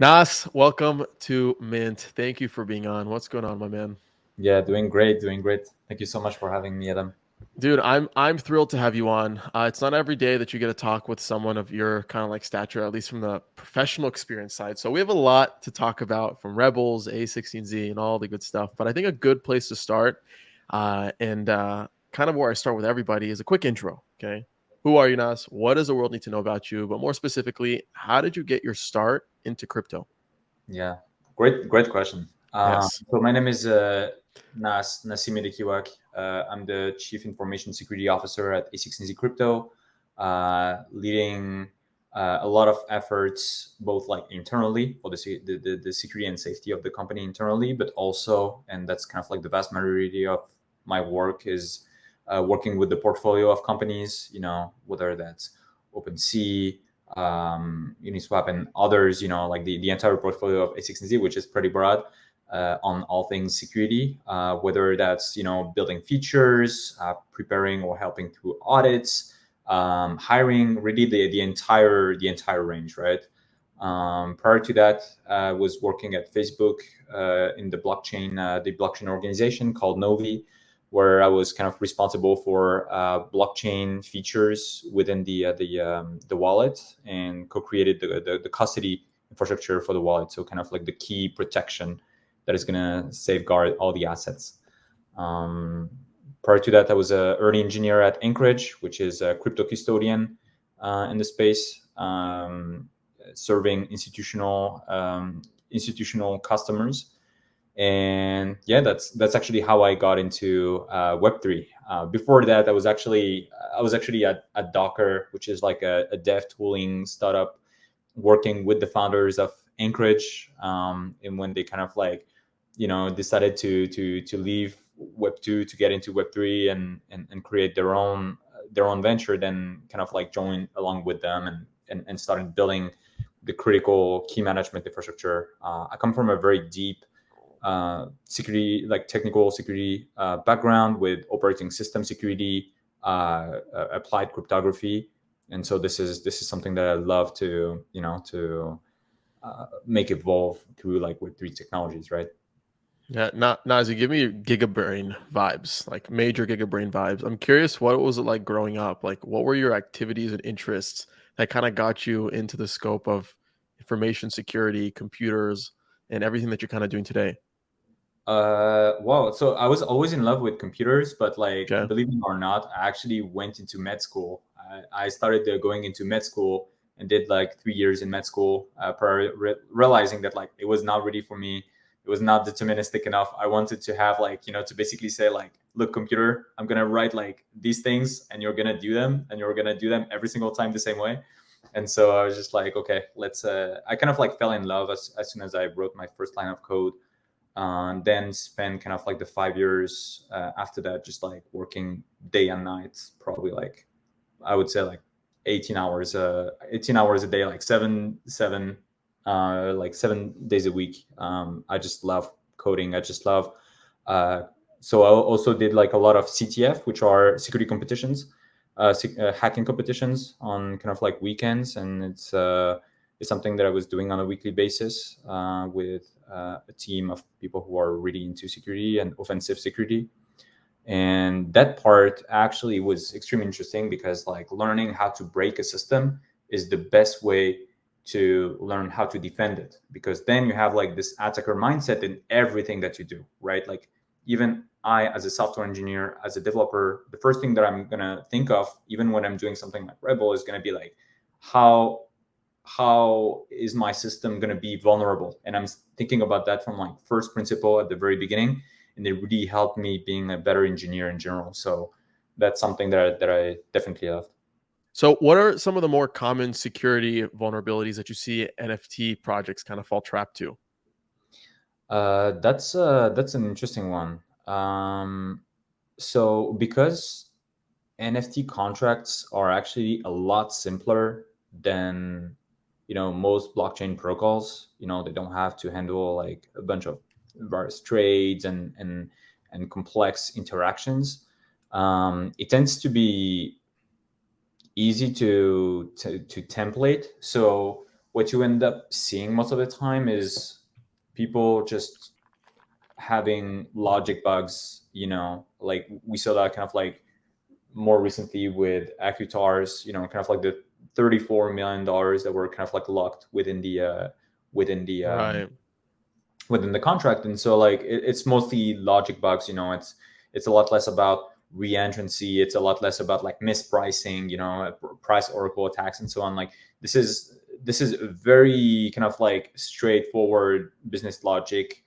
Nass, welcome to Mint. Thank you for being on. What's going on, my man? Yeah, doing great, doing great. Thank you so much for having me, Adam. Dude, I'm thrilled to have you on. It's not every day that you get to talk with someone of your kind of like stature, at least from the professional experience side. So we have a lot to talk about from Rebels, a16z, and all the good stuff. But I think a good place to start, and kind of where I start with everybody, is a quick intro. Okay, who are you, Nas? What does the world need to know about you? But more specifically, how did you get your start into crypto? Yeah, great question. Yes. So my name is Nass Nassimidikiwak. I'm the Chief Information Security Officer at a16z Crypto, leading a lot of efforts, both like internally for the security and safety of the company internally, but also, and that's kind of like the vast majority of my work is working with the portfolio of companies, whether that's OpenSea, Uniswap, and others, like the entire portfolio of a16z, which is pretty broad on all things security, whether that's, building features, preparing or helping through audits, hiring, really the entire range, right? Prior to that, I was working at Facebook in the blockchain organization called Novi, where I was kind of responsible for blockchain features within the wallet and co-created the custody infrastructure for the wallet. So kind of like the key protection that is going to safeguard all the assets. Um, Prior to that, I was an early engineer at Anchorage, which is a crypto custodian in the space, serving institutional customers. And yeah, that's actually how I got into Web3. Before that, I was actually at Docker, which is like a dev tooling startup, working with the founders of Anchorage. And when they kind of like, decided to leave Web2 to get into Web3 and create their own venture, then kind of like joined along with them and started building the critical key management infrastructure. I come from a very deep security, like technical security background with operating system security, applied cryptography, and so this is something that I love to make evolve through like Web3 technologies, right? Yeah, not Nazi, give me Gigabrain vibes, like major Gigabrain vibes. I'm curious, what was it like growing up? Like, what were your activities and interests that kind of got you into the scope of information security, computers, and everything that you're kind of doing today? Wow. So I was always in love with computers, but like, Okay. believe it or not, I actually went into med school. I started going into med school and did like 3 years in med school, realizing that like it was not really for me. It was not deterministic enough. I wanted to have like, to basically say like, look, computer, I'm gonna write like these things, and you're gonna do them, and you're gonna do them every single time the same way. And so I was just like, okay, let's. I kind of like fell in love as soon as I wrote my first line of code, then spend kind of like the 5 years after that just like working day and night, probably like I would say like 18 hours a day, like like 7 days a week. I just love coding. I just love uh, so I also did like a lot of CTF, which are security competitions, hacking competitions on kind of like weekends, and it's something that I was doing on a weekly basis with a team of people who are really into security and offensive security. And that part actually was extremely interesting because like learning how to break a system is the best way to learn how to defend it, because then you have like this attacker mindset in everything that you do, right? Like, even I, as a software engineer, as a developer, the first thing that I'm gonna think of, even when I'm doing something like Rebel, is gonna be like, how how is my system going to be vulnerable? And I'm thinking about that from like first principle at the very beginning, and it really helped me being a better engineer in general. So that's something that I definitely love. So, what are some of the more common security vulnerabilities that you see NFT projects kind of fall trap to? That's an interesting one. So because NFT contracts are actually a lot simpler than most blockchain protocols. They don't have to handle like a bunch of various trades and complex interactions. It tends to be easy to template. So what you end up seeing most of the time is people just having logic bugs, like we saw that kind of like more recently with Acutars, kind of like the $34 million that were kind of like locked within the Right. within the contract. And so like it's mostly logic bugs. It's a lot less about reentrancy. It's a lot less about like mispricing, price oracle attacks and so on. Like this is very kind of like straightforward business logic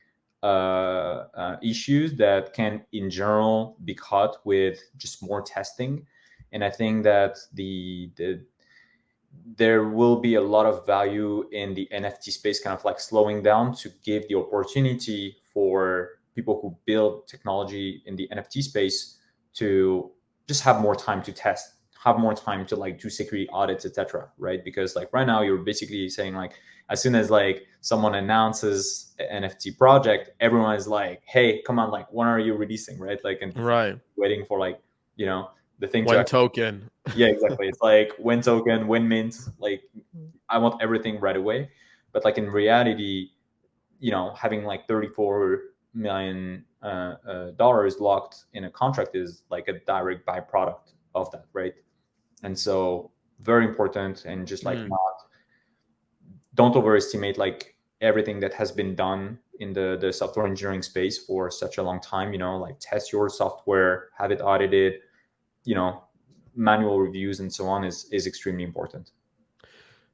issues that can in general be caught with just more testing. And I think that there will be a lot of value in the NFT space kind of like slowing down to give the opportunity for people who build technology in the NFT space to just have more time to test, have more time to like do security audits, etc. Right? Because like right now you're basically saying like as soon as like someone announces an NFT project, everyone is like, hey, come on, like when are you releasing? Right? Like and Right. waiting for like, the thing to One actually, token. yeah, exactly. It's like when token, when mint, like I want everything right away. But like in reality, having like $34 million dollars locked in a contract is like a direct byproduct of that, right? And so very important, and just like Mm. not, don't overestimate like everything that has been done in the software engineering space for such a long time. Like test your software, have it audited, you know manual reviews and so on is extremely important.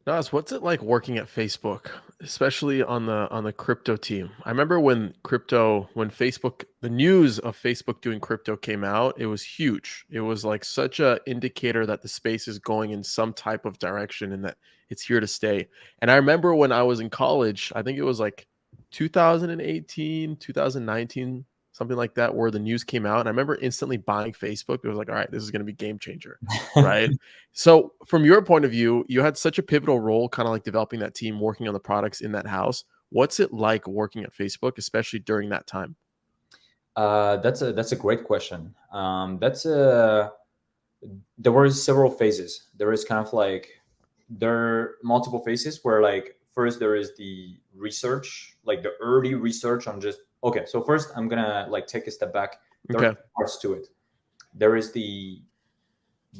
Nas, what's it like working at Facebook, especially on the crypto team? I remember when Facebook, the news of Facebook doing crypto came out, it was huge. It was like such a indicator that the space is going in some type of direction and that it's here to stay. And I remember when I was in college, I think it was like 2018, 2019, something like that, where the news came out. And I remember instantly buying Facebook. It was like, all right, this is going to be game changer, right? So, from your point of view, you had such a pivotal role, kind of like developing that team, working on the products in that house. What's it like working at Facebook, especially during that time? That's a great question. There were several phases. There is kind of like, there are multiple phases where like first there is the research, like the early research on just, okay, so first I'm gonna like take a step back. There are Okay. two parts to it. There is the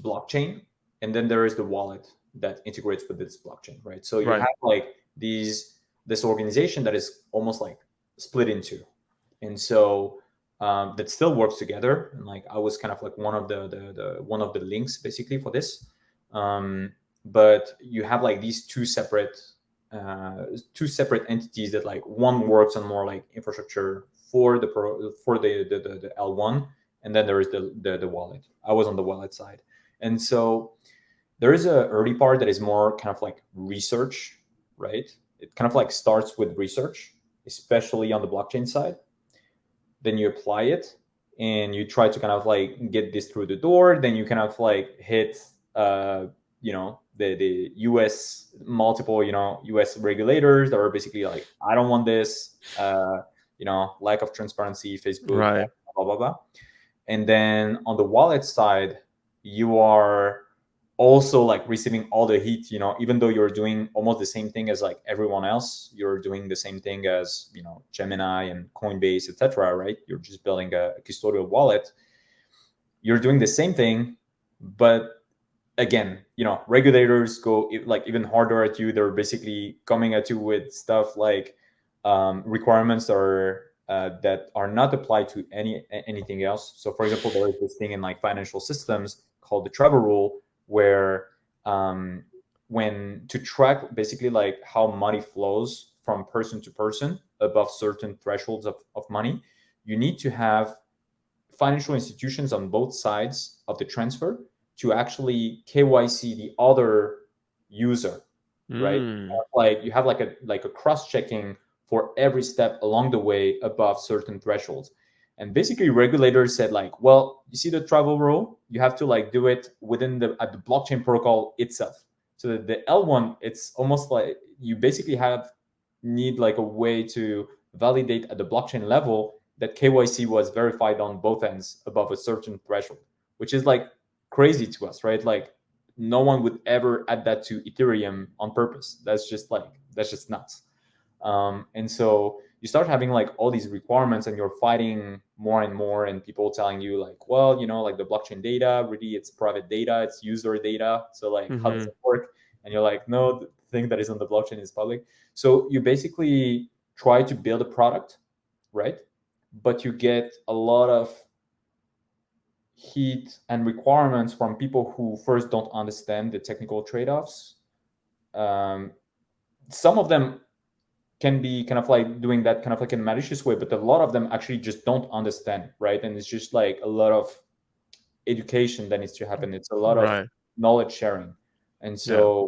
blockchain, and then there is the wallet that integrates with this blockchain, right? So you Right. have like this organization that is almost like split in two. And so that still works together. And like I was kind of like one of the one of the links basically for this. But you have like these two separate entities that like one works on more like infrastructure for the L1, and then there is the wallet. I was on the wallet side. And so there is a early part that is more kind of like research, right? It kind of like starts with research, especially on the blockchain side. Then you apply it and you try to kind of like get this through the door. Then you kind of like hit, the US multiple, US regulators that are basically like, I don't want this, lack of transparency, Facebook, Right. blah, blah, blah. And then on the wallet side, you are also like receiving all the heat, even though you're doing almost the same thing as like everyone else. You're doing the same thing as, Gemini and Coinbase, etc., right? You're just building a custodial wallet. You're doing the same thing, but again, regulators go like even harder at you. They're basically coming at you with stuff like requirements that are not applied to anything else. So, for example, there is this thing in like financial systems called the travel rule, where when to track basically like how money flows from person to person above certain thresholds of money, you need to have financial institutions on both sides of the transfer to actually KYC the other user, right? Mm. Like you have like a cross checking for every step along the way above certain thresholds. And basically regulators said like, well, you see the travel rule, you have to like do it within at the blockchain protocol itself. So that the L1, it's almost like you basically need like a way to validate at the blockchain level that KYC was verified on both ends above a certain threshold, which is like crazy to us, right? Like no one would ever add that to Ethereum on purpose. That's just nuts. And so you start having like all these requirements, and you're fighting more and more, and people telling you like, well, like the blockchain data, really it's private data, it's user data, so like how does Hmm. it work? And you're like, no, the thing that is on the blockchain is public. So you basically try to build a product, right? But you get a lot of heat and requirements from people who first don't understand the technical trade-offs. um, some of them can be kind of like doing that kind of like in a malicious way, but a lot of them actually just don't understand, right? And it's just like a lot of education that needs to happen. It's a lot of Right. knowledge sharing. And Yeah.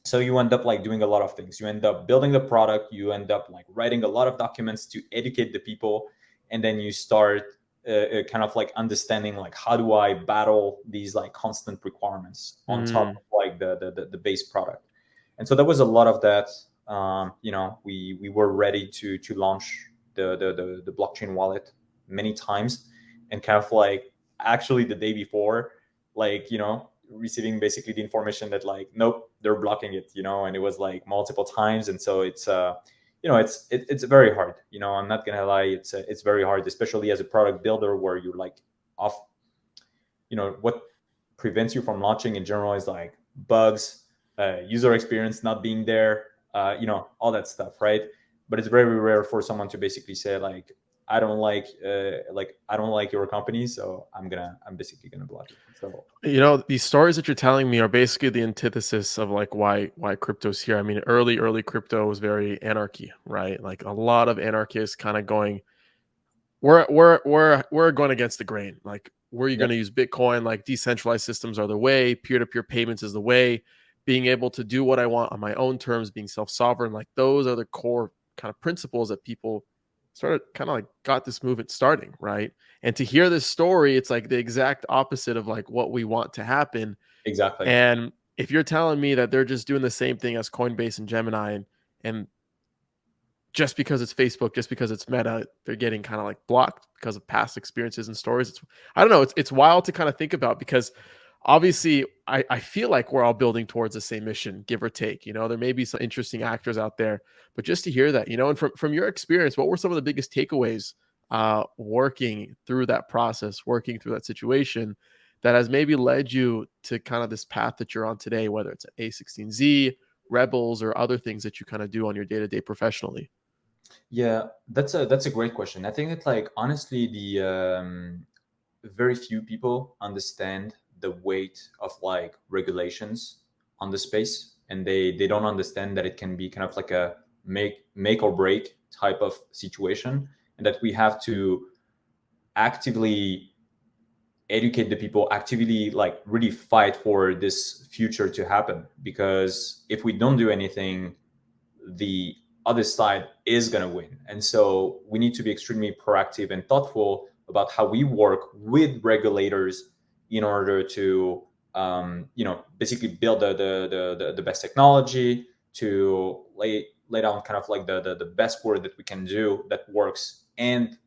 so you end up like doing a lot of things. You end up building the product, you end up like writing a lot of documents to educate the people, and then you start kind of like understanding like, how do I battle these like constant requirements on top Mm. of like the base product. And so there was a lot of that. We were ready to launch the blockchain wallet many times, and kind of like actually the day before, like receiving basically the information that like, nope, they're blocking it, and it was like multiple times. And so it's very hard. I'm not gonna lie, it's very hard, especially as a product builder, where you're like off. What prevents you from launching in general is like bugs, user experience not being there, all that stuff, right? But it's very rare for someone to basically say like, I don't like your company, so I'm basically gonna block it. So These stories that you're telling me are basically the antithesis of like why crypto's here. I mean, early crypto was very anarchy, right? Like a lot of anarchists kind of going, we're going against the grain. Like, where you're yeah, going to use Bitcoin, like decentralized systems are the way, peer-to-peer payments is the way, being able to do what I want on my own terms, being self-sovereign, like those are the core kind of principles that people started kind of like got this movement starting, right? And to hear this story, it's like the exact opposite of like what we want to happen. exactly, And if you're telling me that they're just doing the same thing as Coinbase and Gemini, and just because it's Facebook, just because it's Meta, they're getting kind of like blocked because of past experiences and stories. I don't know. It's wild to kind of think about, because obviously I feel like we're all building towards the same mission, give or take. There may be some interesting actors out there, but just to hear that, and from your experience, what were some of the biggest takeaways working through that process, working through that situation that has maybe led you to kind of this path that you're on today, whether it's at A16Z, Rebels, or other things that you kind of do on your day to day professionally? yeah. That's a great question. I think that like honestly, the very few people understand the weight of like regulations on the space, and they don't understand that it can be kind of like a make or break type of situation, and that we have to actively educate the people, actively like really fight for this future to happen. Because if we don't do anything, the other side is going to win. And so we need to be extremely proactive and thoughtful about how we work with regulators in order to basically build the best technology, to lay down kind of like the best word that we can do that works. And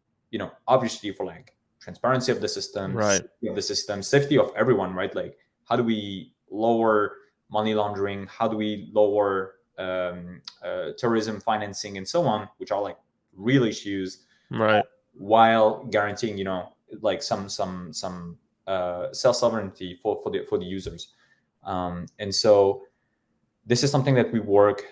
obviously for like transparency of the system, Right. safety of the system, safety of everyone, right? Like, how do we lower money laundering? How do we lower terrorism financing and so on, which are like real issues, Right. while guaranteeing like some self sovereignty for the users. And so this is something that we work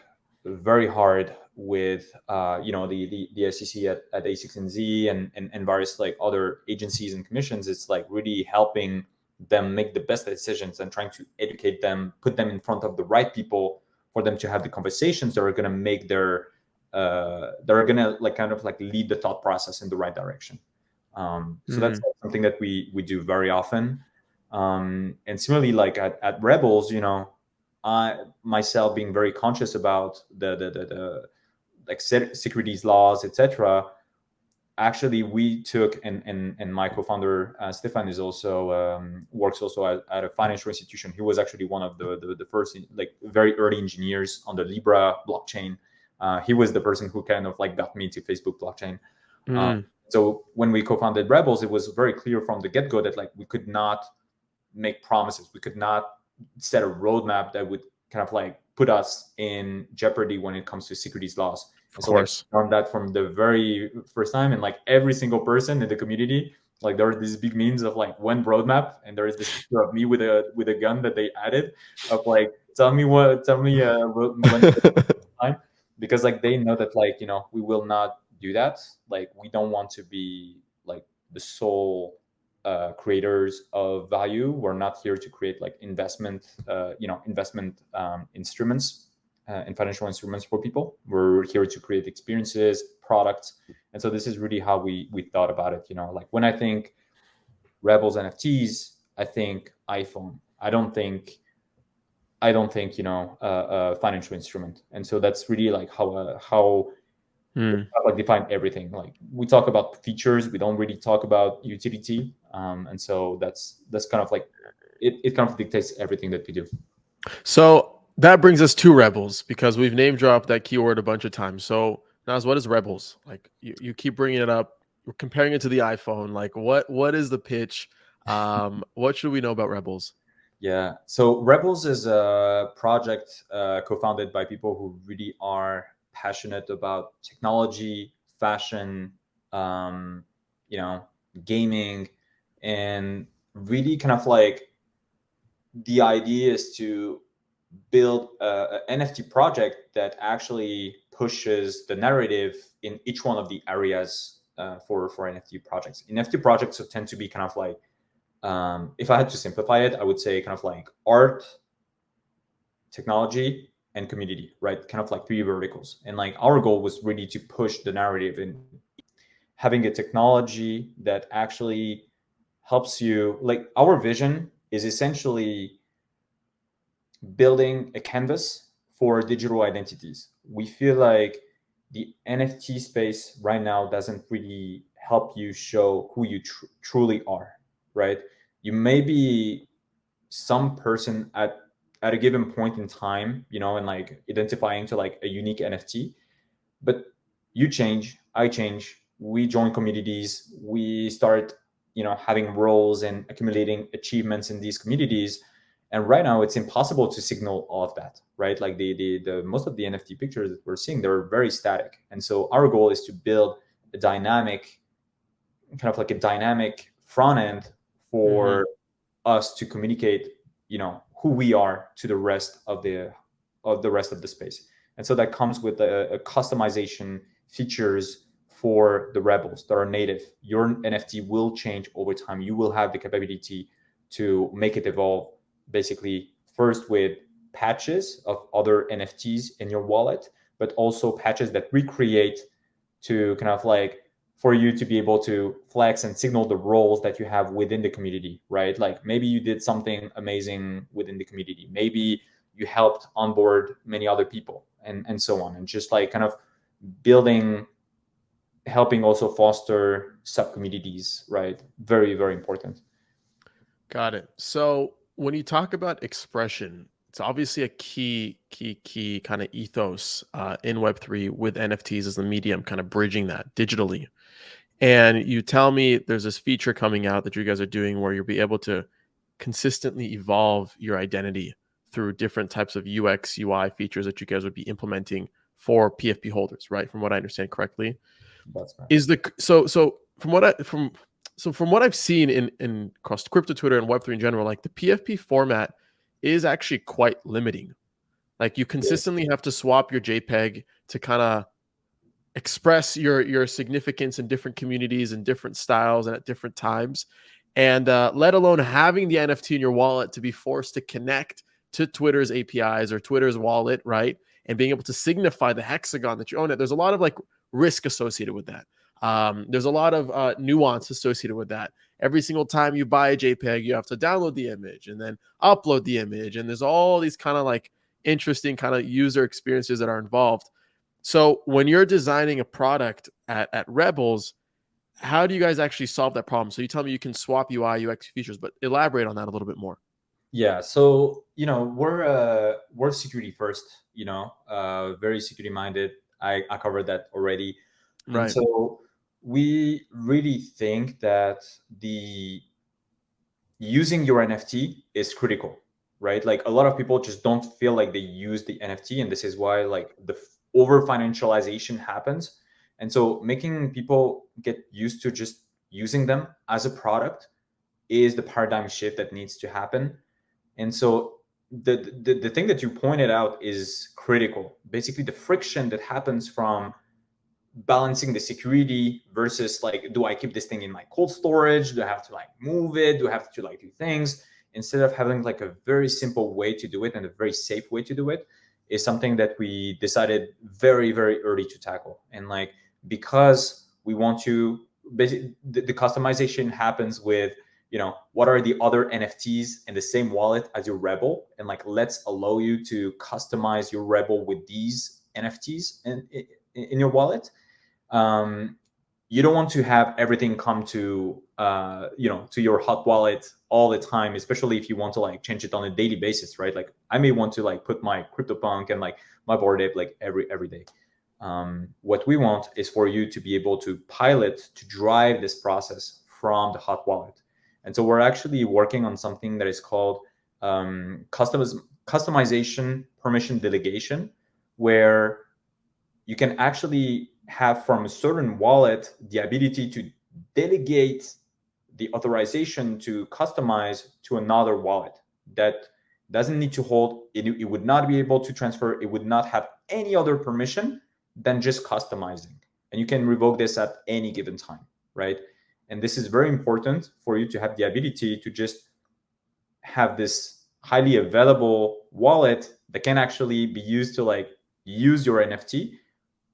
very hard with the SEC at A16Z, and various like other agencies and commissions. It's like really helping them make the best decisions and trying to educate them, put them in front of the right people for them to have the conversations that are going to make that are going to like kind of like lead the thought process in the right direction. So that's Mhm. something that we do very often. And similarly, like at Rebels, I myself being very conscious about the like securities laws, etc. Actually, we took, and my co-founder Stefan is also works also at a financial institution. He was actually one of the first like very early engineers on the Libra blockchain. He was the person who kind of like got me to Facebook blockchain. Uh, Mm. so when we co-founded Rebels, it was very clear from the get-go that like we could not make promises. We could not set a roadmap that would kind of like put us in jeopardy when it comes to securities laws. Of And so like course. on that from the very first time, and like every single person in the community, like there are these big memes of like one roadmap, and there is this picture of me with a gun that they added of like tell me when time, because like they know that like we will not do that. Like we don't want to be like the sole creators of value. We're not here to create like investment instruments and financial instruments for people. We're here to create experiences, products, and so this is really how we thought about it. Like when I think Rebels NFTs, I think iPhone. I don't think a financial instrument, and so that's really like how like define everything. Like we talk about features, we don't really talk about utility, and so that's kind of like it kind of dictates everything that we do. So that brings us to Rebels because we've name dropped that keyword a bunch of times. So Nas, what is Rebels? Like you keep bringing it up. We're comparing it to the iPhone. Like what is the pitch? What should we know about Rebels? Yeah. So Rebels is a project co-founded by people who really are passionate about technology, fashion, um, you know, gaming, and really kind of like the idea is to build a NFT project that actually pushes the narrative in each one of the areas for NFT projects. NFT projects tend to be kind of like if I had to simplify it, I would say kind of like art, technology, and community, right? Kind of like three verticals. And like our goal was really to push the narrative in having a technology that actually helps you. Like our vision is essentially building a canvas for digital identities. We feel like the NFT space right now doesn't really help you show who you truly are, right? You may be some person at a given point in time, and like identifying to like a unique NFT, but you change, I change, we join communities, we start, having roles and accumulating achievements in these communities. And right now it's impossible to signal all of that, right? Like the most of the NFT pictures that we're seeing, they're very static. And so our goal is to build a dynamic, kind of like a dynamic front end Mm-hmm. for us to communicate, who we are to the rest of the space. And so that comes with a customization features for the Rebels that are native. Your NFT will change over time. You will have the capability to make it evolve, basically first with patches of other NFTs in your wallet, but also patches that recreate to kind of like for you to be able to flex and signal the roles that you have within the community, right? Like maybe you did something amazing within the community. Maybe you helped onboard many other people and so on. And just like kind of building, helping also foster sub communities, right? Very, very important. Got it. So when you talk about expression, it's obviously a key kind of ethos in Web3 with NFTs as the medium, kind of bridging that digitally. And you tell me there's this feature coming out that you guys are doing where you'll be able to consistently evolve your identity through different types of UX, UI features that you guys would be implementing for PFP holders, right? From what I understand correctly. That's right. Is the from what I've seen in across crypto Twitter and Web3 in general, like the PFP format is actually quite limiting. Like you consistently have to swap your JPEG to kind of express your significance in different communities and different styles and at different times, and let alone having the NFT in your wallet to be forced to connect to Twitter's APIs or Twitter's wallet, right? And being able to signify the hexagon that you own it. There's a lot of like risk associated with that. There's a lot of nuance associated with that. Every single time you buy a JPEG, you have to download the image and then upload the image, and there's all these kind of like interesting kind of user experiences that are involved. So when you're designing a product at Rebels, how do you guys actually solve that problem? So you tell me you can swap UI, UX features, but elaborate on that a little bit more. Yeah, so we're security first, very security minded. I covered that already. And Right. so we really think that the using your NFT is critical. right? Like a lot of people just don't feel like they use the NFT, and this is why like the over financialization happens. And so making people get used to just using them as a product is the paradigm shift that needs to happen. And so the thing that you pointed out is critical. Basically, the friction that happens from balancing the security versus like, do I keep this thing in my cold storage? Do I have to like move it? Do I have to like do things? Instead of having like a very simple way to do it and a very safe way to do it, is something that we decided very, very early to tackle. And like, because we want to basically the customization happens with, you know, what are the other NFTs in the same wallet as your Rebel, and like let's allow you to customize your Rebel with these NFTs in your wallet. um, you don't want to have everything come to you know, to your hot wallet all the time, especially if you want to like change it on a daily basis, right? Like I may want to like put my CryptoPunk and like my Bored Ape like every day. What we want is for you to be able to pilot, to drive this process from the hot wallet. And so we're actually working on something that is called customization permission delegation, where you can actually have from a certain wallet the ability to delegate the authorization to customize to another wallet that doesn't need to hold it. It would not be able to transfer. It would not have any other permission than just customizing. And you can revoke this at any given time, right? And this is very important for you to have the ability to just have this highly available wallet that can actually be used to like use your NFT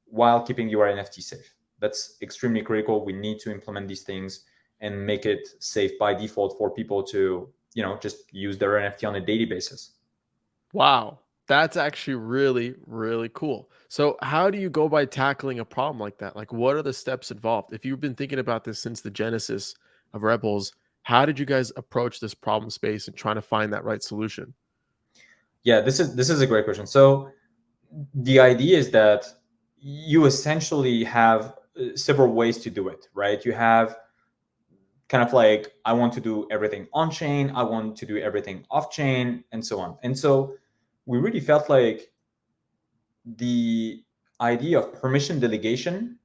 while keeping your NFT safe. That's extremely critical. We need to implement these things and make it safe by default for people to, you know, just use their NFT on a daily basis. Wow. That's actually really, really cool. So, how do you go by tackling a problem like that? Like, what are the steps involved? If you've been thinking about this since the genesis of Rebels, how did you guys approach this problem space and trying to find that right solution? Yeah, this is a great question. So the idea is that you essentially have several ways to do it, right? You have kind of like, I want to do everything on chain, I want to do everything off chain, and so on. And so we really felt like the idea of permission delegation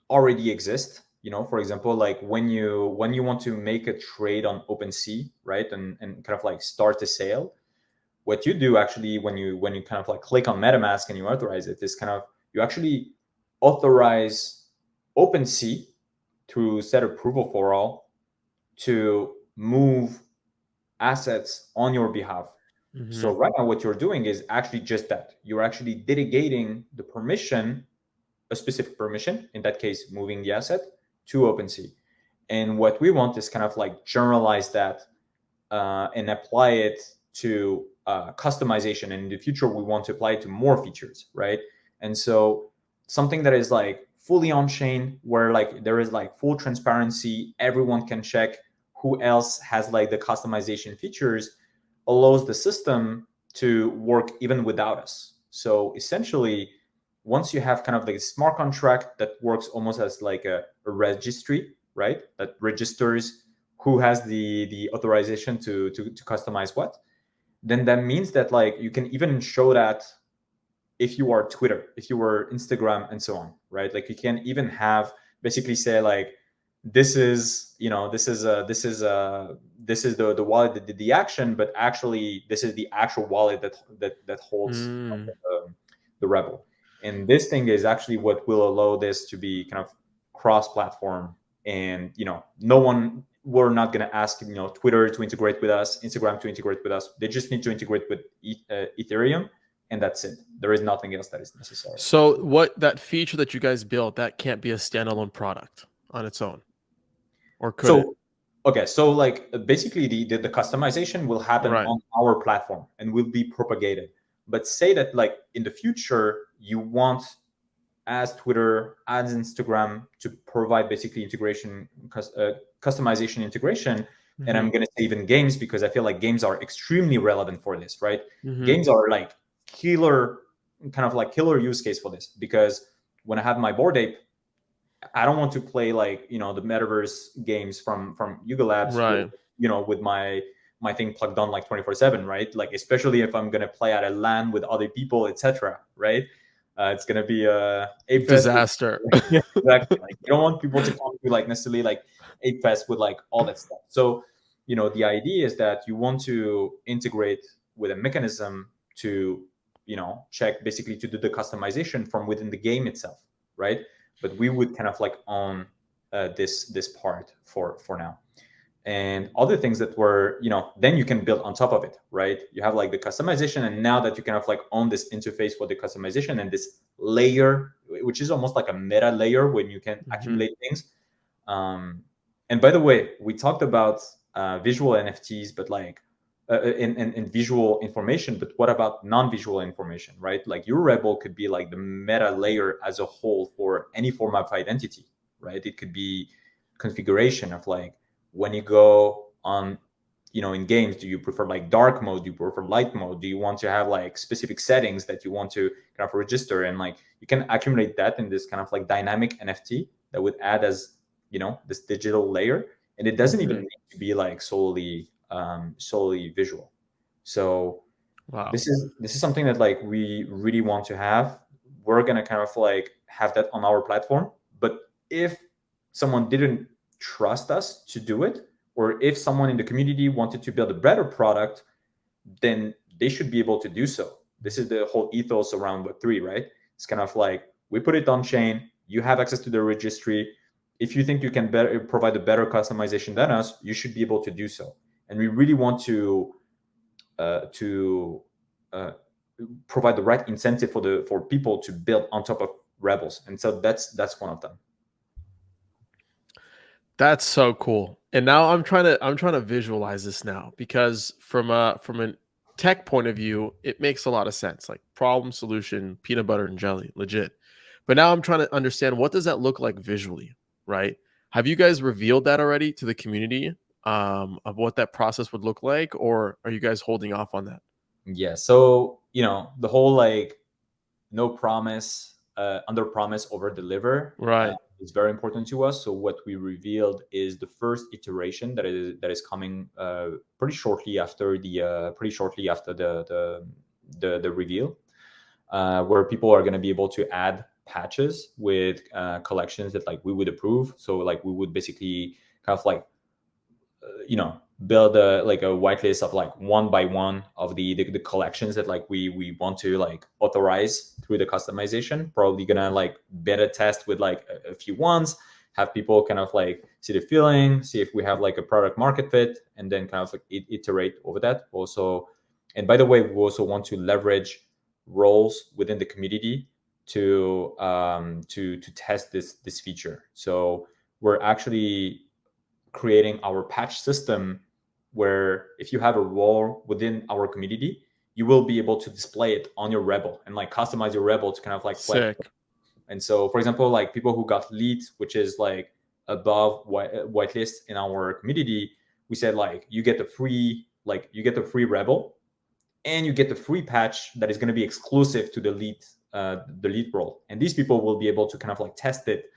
already exists. You know, for example, like when you want to make a trade on OpenSea, right, and kind of like start a sale, what you do actually when you kind of like click on MetaMask and you authorize it is kind of, you actually authorize OpenSea to set approval for all to move assets on your behalf. So Hmm. right now what you're doing is actually just that. You're actually delegating the permission, a specific permission, in that case moving the asset, to OpenSea. And what we want is kind of like generalize that and apply it to customization. And in the future, we want to apply it to more features, right? And so something that is like fully on chain, where like there is like full transparency, everyone can check who else has like the customization features, allows the system to work even without us. So essentially, once you have kind of like a smart contract that works almost as like a registry, right? That registers who has the authorization to customize what, then that means that like you can even show that if you are Twitter, if you were Instagram, and so on, right? Like you can even have basically say like, this is, you know, this is the wallet that did the action, but actually this is the actual wallet that holds Mm. the Rebel. And this thing is actually what will allow this to be kind of cross-platform. And you know, no one, we're not going to ask, you know, Twitter to integrate with us, Instagram to integrate with us. They just need to integrate with Ethereum, and that's it. There is nothing else that is necessary. So, what that feature that you guys built that can't be a standalone product on its own, or could it? So okay, so like basically the customization will happen Right. on our platform and will be propagated. But say that like in the future you want, as Twitter, as Instagram, to provide basically customization integration. And Hmm. I'm going to say even games, because I feel like games are extremely relevant for this, right? Hmm. Games are like killer, kind of like killer use case for this, because when I have my Bored Ape, I don't want to play like, you know, the metaverse games from Yuga Labs with, Right. you know, with my my thing plugged on like 24/7, right? Like, especially if I'm gonna play at a LAN with other people, etc. Right? It's gonna be a fest. Disaster. Yeah, exactly. Like, you don't want people to come to like necessarily like a fest with like all that stuff. So, the idea is that you want to integrate with a mechanism to, check, basically to do the customization from within the game itself, right? But we would kind of like own this part for now. And other things that were, then you can build on top of it, right? You have like the customization, and now that you kind of like own this interface for the customization and this layer, which is almost like a meta layer when you can accumulate things. And by the way, we talked about visual NFTs, but like in visual information, but what about non-visual information, right? Like your rebel could be like the meta layer as a whole for any form of identity, right? It could be configuration of like, when you go on, in games, do you prefer like dark mode? Do you prefer light mode? Do you want to have like specific settings that you want to kind of register? And like, you can accumulate that in this kind of like dynamic NFT that would add as, this digital layer. And it doesn't even need to be like solely visual. So Wow. this is something that like we really want to have. We're gonna kind of like have that on our platform. But if someone didn't trust us to do it, or if someone in the community wanted to build a better product, then they should be able to do so. This is the whole ethos around Web3, right? It's kind of like, we put it on chain, you have access to the registry. If you think you can better provide a better customization than us, you should be able to do so. And we really want to provide the right incentive for people to build on top of rebels. And so that's one of them. That's so cool. And now I'm trying to visualize this now, because from a tech point of view, it makes a lot of sense. Like problem solution, peanut butter and jelly, legit. But now I'm trying to understand, what does that look like visually, right? Have you guys revealed that already to the community, of what that process would look like, or are you guys holding off on that? Yeah. So, the whole like no promise, under promise, over deliver, Right. is very important to us. So what we revealed is the first iteration that is coming pretty shortly after the reveal, where people are going to be able to add patches with collections that like we would approve. So like we would basically kind of like build a whitelist of like one by one of the collections that like we want to like authorize through the customization. Probably gonna like beta test with like a few ones, have people kind of like see the feeling, see if we have like a product market fit, and then kind of like iterate over that also. And by the way, we also want to leverage roles within the community to test this feature. So we're actually creating our patch system, where if you have a role within our community, you will be able to display it on your rebel and like customize your rebel to kind of like flex. Sick. And so, for example, like people who got lead, which is like above whitelist in our community, we said like you get the free rebel, and you get the free patch that is going to be exclusive to the lead role. And these people will be able to kind of like test it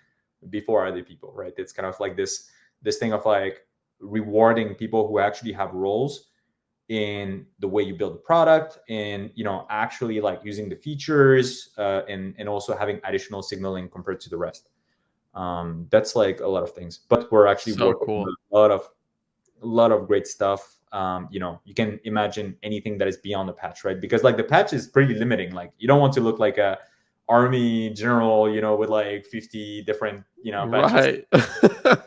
before other people, right? It's kind of like this thing of like rewarding people who actually have roles in the way you build the product, and actually like using the features, and also having additional signaling compared to the rest. That's like a lot of things, but we're actually So working cool. on a lot of great stuff. You can imagine anything that is beyond the patch, right? Because like the patch is pretty limiting. Like you don't want to look like a army general, with like 50 different, patches. Right.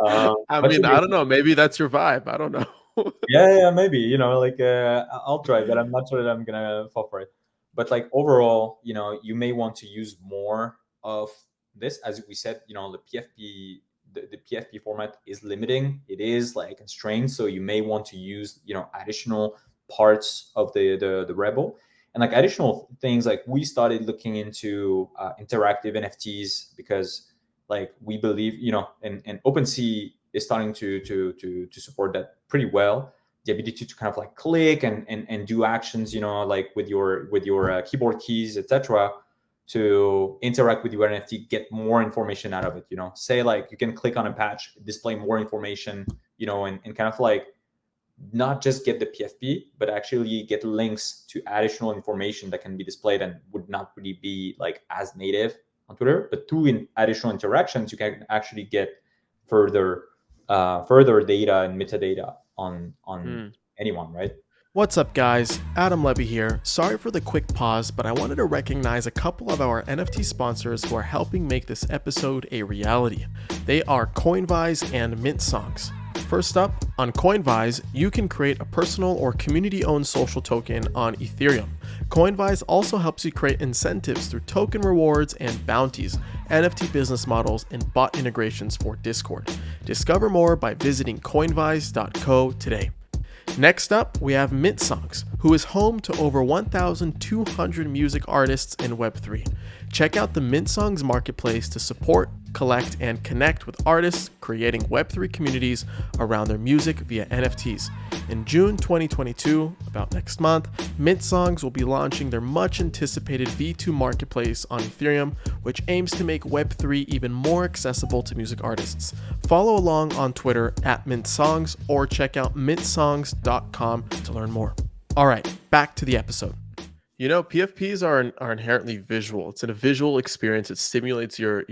I But mean, I don't know. Maybe that's your vibe. I don't know. yeah, maybe, like I'll try, but I'm not sure that I'm gonna fall for it. But like overall, you may want to use more of this. As we said, the PFP, the PFP format is limiting. It is like constrained, so you may want to use additional parts of the rebel. And like additional things, like we started looking into interactive NFTs, because like we believe, and OpenSea is starting to support that pretty well. The ability to kind of like click and do actions, like with your keyboard keys, etc., to interact with your NFT, get more information out of it. Say like you can click on a patch, display more information, and kind of like not just get the PFP, but actually get links to additional information that can be displayed and would not really be like as native on Twitter. But through additional interactions, you can actually get further data and metadata on anyone, right? What's up, guys? Adam Levy here. Sorry for the quick pause, but I wanted to recognize a couple of our NFT sponsors who are helping make this episode a reality. They are Coinvise and Mint Songs. First up, on Coinvise, you can create a personal or community-owned social token on Ethereum. Coinvise also helps you create incentives through token rewards and bounties, NFT business models, and bot integrations for Discord. Discover more by visiting coinvise.co today. Next up, we have Mint Songs, who is home to over 1,200 music artists in Web3. Check out the Mint Songs marketplace to support, collect, and connect with artists creating Web3 communities around their music via NFTs. In June 2022, about next month, Mint Songs will be launching their much anticipated V2 marketplace on Ethereum, which aims to make Web3 even more accessible to music artists. Follow along on Twitter at Mint Songs or check out mintsongs.com to learn more. All right, back to the episode. You know, PFPs are inherently visual. It's a visual experience. It stimulates your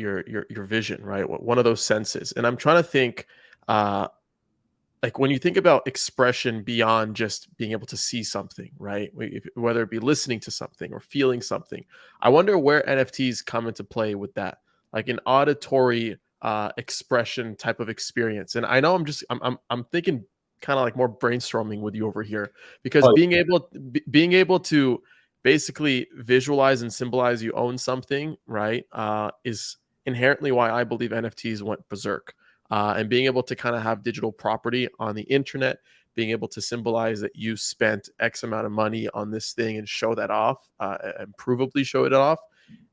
vision, right? One of those senses. And I'm trying to think, like when you think about expression beyond just being able to see something, right? Whether it be listening to something or feeling something, I wonder where NFTs come into play with that, like an auditory expression type of experience. And I know I'm thinking kind of like more brainstorming with you over here, because Oh, being able to basically visualize and symbolize you own something, right, is inherently why I believe NFTs went berserk. And being able to kind of have digital property on the internet, being able to symbolize that you spent X amount of money on this thing and show that off, and provably show it off,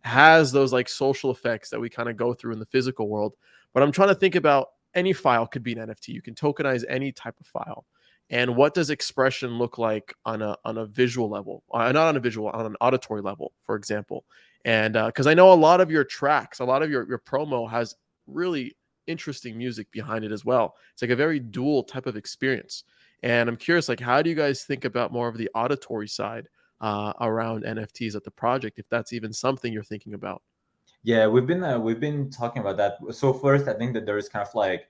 has those like social effects that we kind of go through in the physical world. But I'm trying to think about any file could be an NFT. You can tokenize any type of file. And what does expression look like on a visual level? Not on a visual, on an auditory level, for example. And because I know a lot of your tracks, a lot of your promo has really interesting music behind it as well. It's like a very dual type of experience. And I'm curious, like, how do you guys think about more of the auditory side around NFTs at the project, if that's even something you're thinking about? yeah, we've been talking about that. So first, I think that there is kind of like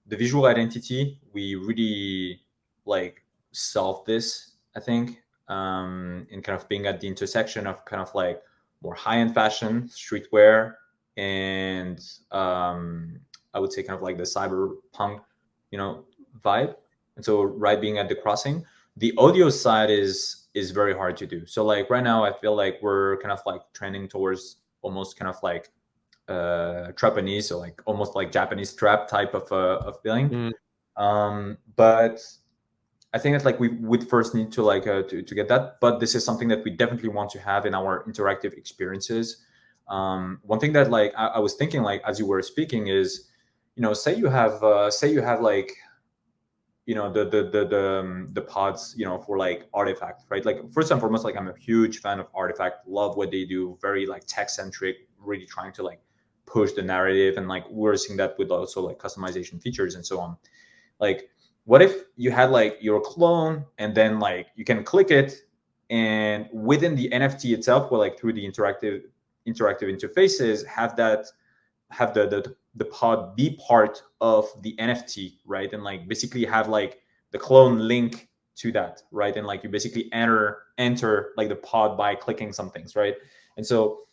the visual identity. We really like solved this, I think, in kind of being at the intersection of kind of like more high-end fashion, streetwear, and I would say kind of like the cyberpunk, vibe. And so, right, being at the crossing, the audio side is very hard to do. So like right now, I feel like we're kind of like trending towards almost kind of like Japanese, so like almost like Japanese trap type of feeling. Mm. But I think that like we would first need to like to get that. But this is something that we definitely want to have in our interactive experiences. One thing that like I was thinking like as you were speaking is, say you have like the pods for like Artifact, right? Like first and foremost, like I'm a huge fan of Artifact, love what they do, very like tech centric, really trying to like push the narrative, and like we're seeing that with also like customization features and so on. Like what if you had like your clone and then like you can click it, and within the NFT itself, or like through the interactive interfaces, have the pod be part of the NFT, right? And like basically have like the clone link to that, right? And like you basically enter like the pod by clicking some things, right? And so,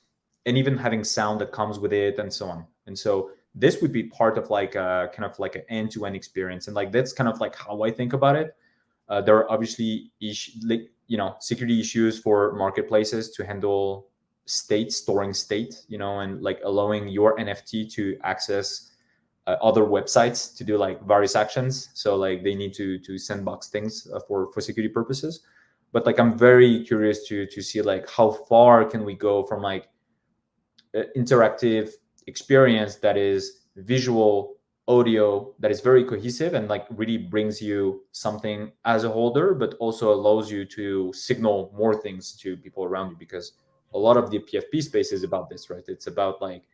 and even having sound that comes with it and so on. And so this would be part of like a kind of like an end-to-end experience. And like that's kind of like how I think about it. There are obviously security issues for marketplaces to handle storing state, and like allowing your NFT to access other websites to do like various actions. So like they need to sandbox things for security purposes. But like I'm very curious to see like how far can we go from like interactive experience that is visual, audio, that is very cohesive and like really brings you something as a holder, but also allows you to signal more things to people around you, because a lot of the PFP space is about this, right? It's about like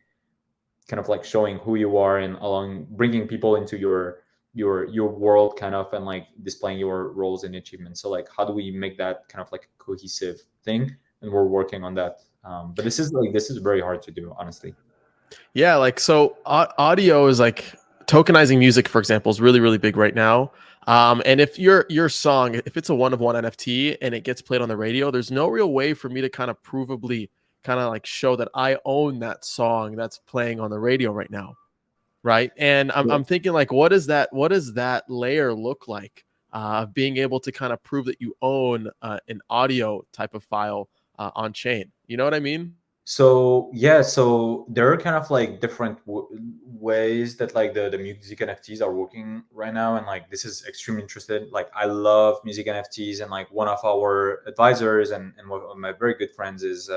kind of like showing who you are and allowing bringing people into your your world kind of, and like displaying your roles and achievements. So like, how do we make that kind of like a cohesive thing? And we're working on that. But this is very hard to do, honestly. Yeah, like so audio is like tokenizing music, for example, is really, really big right now. And if your song, if it's a one of one NFT and it gets played on the radio, there's no real way for me to kind of provably kind of like show that I own that song that's playing on the radio right now. Right. And I'm thinking like, what does that layer look like? Being able to kind of prove that you own an audio type of file on chain. You know what I mean? So yeah, so there are kind of like different ways that like the music NFTs are working right now, and like this is extremely interested. Like I love music NFTs, and like one of our advisors and one of my very good friends is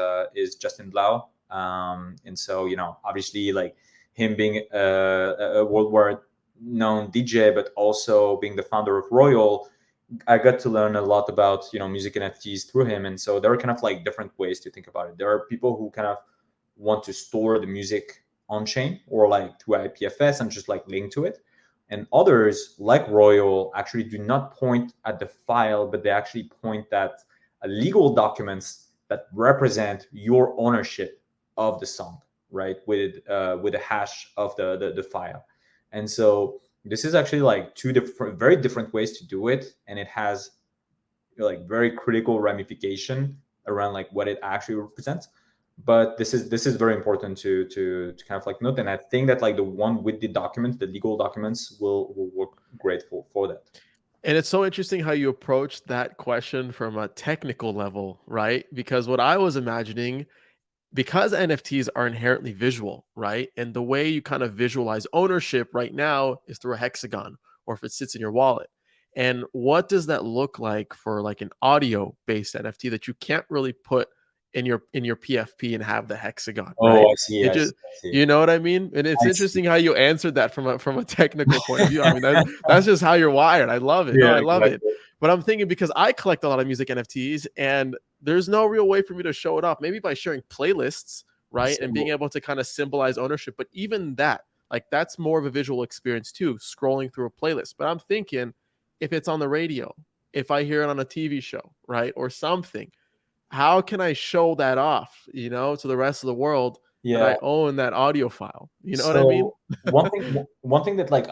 Justin Blau. And so obviously like him being a worldwide known DJ, but also being the founder of Royal, I got to learn a lot about music NFTs through him, and so there are kind of like different ways to think about it. There are people who kind of want to store the music on chain or like through IPFS and just like link to it, and others like Royal actually do not point at the file, but they actually point at legal documents that represent your ownership of the song, right? With a hash of the file, and so this is actually like two different, very different ways to do it, and it has like very critical ramification around like what it actually represents. But this is very important to kind of like note, and I think that like the one with the documents, the legal documents, will work great for that. And it's so interesting how you approach that question from a technical level, right? Because what I was imagining, because NFTs are inherently visual, right? And the way you kind of visualize ownership right now is through a hexagon or if it sits in your wallet. And what does that look like for like an audio based NFT that you can't really put in your PFP and have the hexagon, right? Oh, I see, It I see, just I see. you know what I mean? And it's I see. interesting how you answered that from a technical point of view. I mean, that's just how you're wired. I love it. No, Yeah, I love it. exactly. But I'm thinking because I collect a lot of music NFTs and there's no real way for me to show it off. Maybe by sharing playlists, right? And being So able to kind of symbolize ownership. But even that, like that's more of a visual experience too, scrolling through a playlist. But I'm thinking if it's on the radio, if I hear it on a TV show, right? Or something, how can I show that off, to the rest of the world that yeah. I own that audio file? You know what I mean? So one thing that like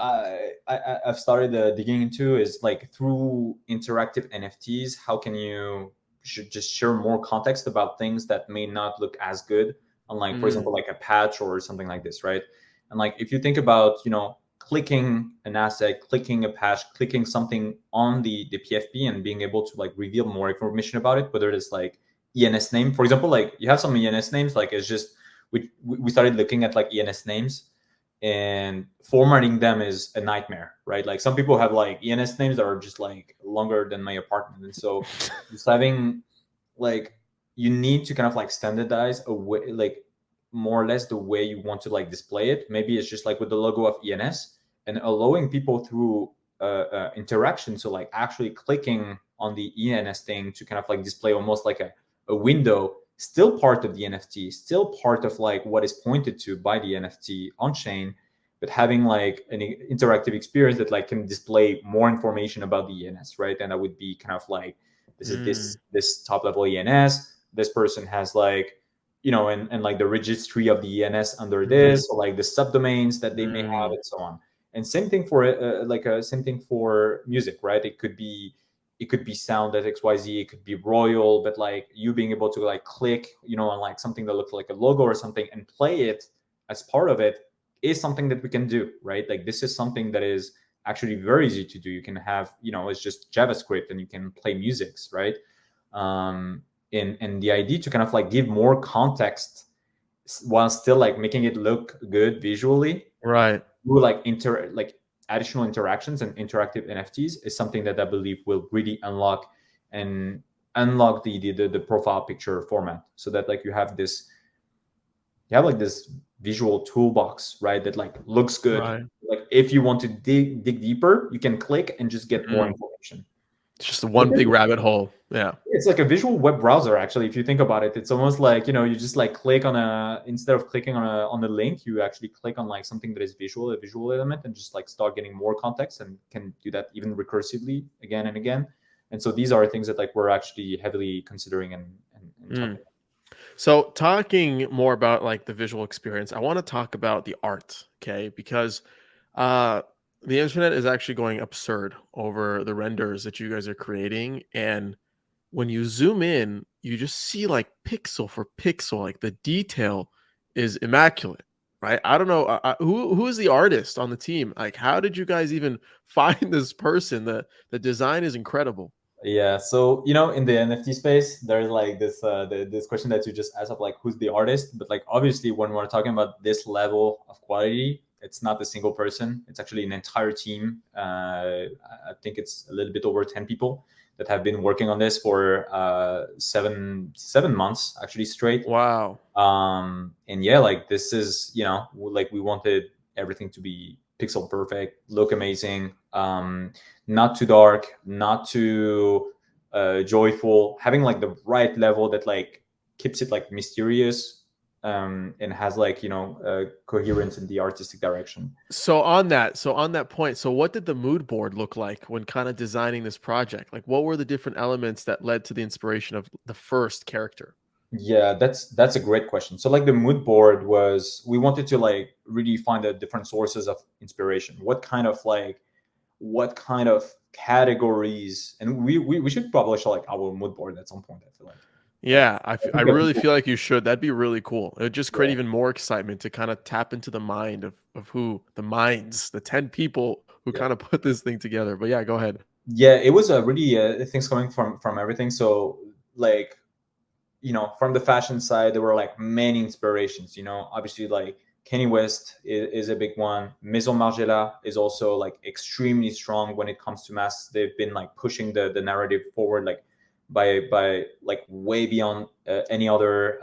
I've started digging into is like through interactive NFTs, how can you should just share more context about things that may not look as good on, like, for example, Mm, like a patch or something like this, right? And like if you think about clicking an asset, clicking a patch, clicking something on the PFP and being able to like reveal more information about it, whether it's like ENS name, for example, like you have some ENS names, like it's just we started looking at like ENS names, and formatting them is a nightmare, right? Like some people have like ENS names that are just like longer than my apartment, and so just having like you need to kind of like standardize a way, like more or less the way you want to like display it. Maybe it's just like with the logo of ENS and allowing people through interaction, so like actually clicking on the ENS thing to kind of like display almost like a window, still part of the NFT, still part of like what is pointed to by the NFT on chain, but having like an interactive experience that like can display more information about the ENS, right? And that would be kind of like this is mm, this top level ENS. This person has like and like the registry of the ENS under mm, this, or like the subdomains that they may have, mm, and so on. And same thing for same thing for music, right? It could be sound at XYZ, it could be royal, but like you being able to like click, on like something that looks like a logo or something and play it as part of it is something that we can do, right? Like this is something that is actually very easy to do. You can have, it's just JavaScript and you can play musics, right? And the idea to kind of like give more context while still like making it look good visually right. through like additional interactions and interactive NFTs is something that I believe will really unlock the profile picture format, so that like you have like this visual toolbox, right? That like looks good. Right. Like if you want to dig deeper, you can click and just get more Mm. information. It's just one big rabbit hole. Yeah. It's like a visual web browser, actually. If you think about it, it's almost like, you just like click on instead of clicking on the link, you actually click on like something that is visual, a visual element, and just like start getting more context, and can do that even recursively again and again. And so these are things that like we're actually heavily considering and talking. So talking more about like the visual experience, I want to talk about the art, okay? Because uh the internet is actually going absurd over the renders that you guys are creating, and when you zoom in, you just see like pixel for pixel, like the detail is immaculate, right? I don't know who is the artist on the team. Like, how did you guys even find this person? The design is incredible. Yeah, so in the NFT space, there's like this question that you just asked of like who's the artist, but like obviously when we're talking about this level of quality, it's not a single person. It's actually an entire team. I think it's a little bit over 10 people that have been working on this for 7 months actually straight. Wow. And yeah, like this is like we wanted everything to be pixel perfect, look amazing, not too dark, not too joyful, having like the right level that like keeps it like mysterious, and has like coherence in the artistic direction. So on that point, so what did the mood board look like when kind of designing this project? Like, what were the different elements that led to the inspiration of the first character? Yeah, that's a great question. So like the mood board was, we wanted to like really find the different sources of inspiration. What kind of categories, and we should publish like our mood board at some point, I feel like. Yeah, I I think that really people, feel like you should. That'd be really cool. It would just create yeah. even more excitement to kind of tap into the mind of who the minds, the 10 people who Yeah. kind of put this thing together. But yeah, go ahead. Yeah, it was a really things coming from everything. So like, from the fashion side, there were like many inspirations. Obviously like Kanye West is a big one. Maison Margiela is also like extremely strong when it comes to masks. They've been like pushing the narrative forward, like by like way beyond any other